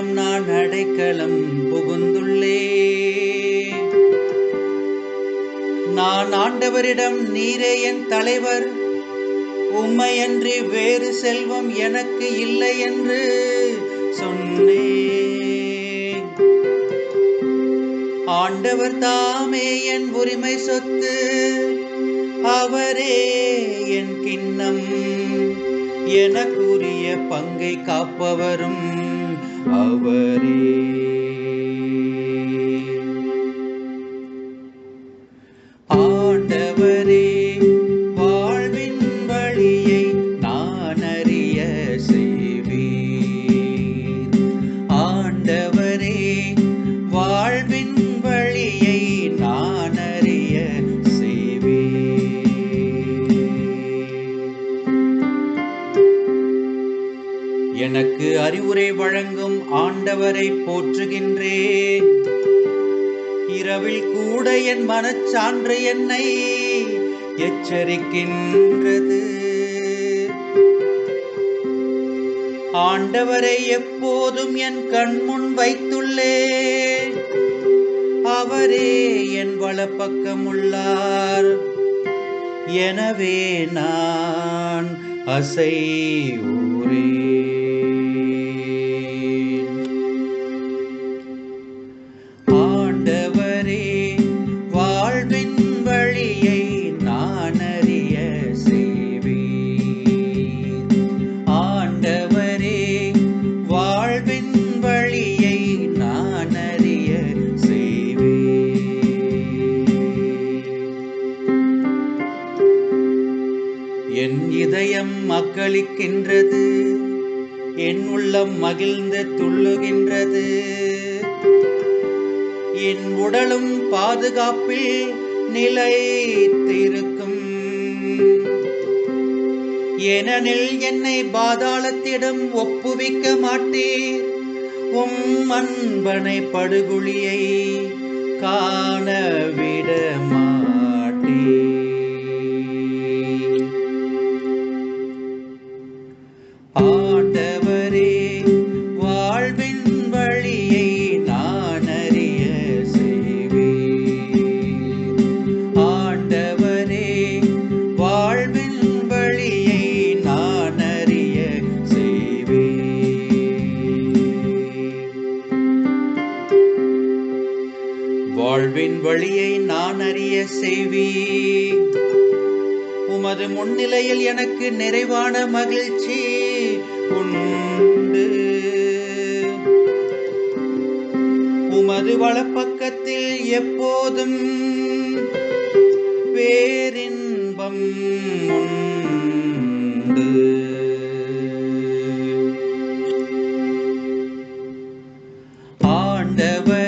ஆண்டவரிடம் நான் அடைக்கலம் புகுந்துள்ளே. நான் ஆண்டவரிடம் நீரே என் தலைவர், உம்மையன்றி வேறு செல்வம் எனக்கு இல்லை என்று சொன்னேன். ஆண்டவர் தாமே என் உரிமை சொத்து, அவரே என் கிண்ணம், எனக்குரிய பங்கை காப்பவரும் அவரே. ஆண்டவரே வாழ்வின் வழியை நான் அறிய செய்வீர். ஆண்டவரே வாழ்வின் வழியை நான் அறிய செய்வீர். எனக்கு அறிவுரை வழங்கும் ஆண்டவரை போற்றுகின்றேன். இரவில் கூட என் மனச்சான்று என்னை எச்சரிக்கின்றது. ஆண்டவரை எப்போதும் என் கண்முன் வைத்துள்ளேன். அவரே என் வலப்பக்கம் உள்ளார், எனவே நான் அசைவுறேன். ஆண்டவரே வாழ்வின் வழியை நான் அறிய செய்வீர். ஆண்டவரே வாழ்வின் வழியை நான் அறிய செய்வீர். என் இதயம் மக்களிக்கின்றது, என் உள்ளம் மகிழ்ந்து துள்ளுகின்றது. என் உடலும் பாதுகாப்பில் நிலைத்திருக்கும். ஏனெனில் என்னை பாதாளத்திடம் ஒப்புவிக்க மாட்டீர். உம் அன்பனை படுகுழியை காண விட மாட்டீர். ஆண்டவரே வாழ்வின் வழியை நான் அறிய செய்வீர். ஆண்டவரே வாழ்வின் வழியை நான் அறிய செய்வீர். வாழ்வின் வழியை நான் அறிய செய்வீர். உமது முன்னிலையில் எனக்கு நிறைவான மகிழ்ச்சி உண்டு. உமது வலப்பக்கத்தில் எப்போதும் பேரின்பம் உண்டு. ஆண்டவர்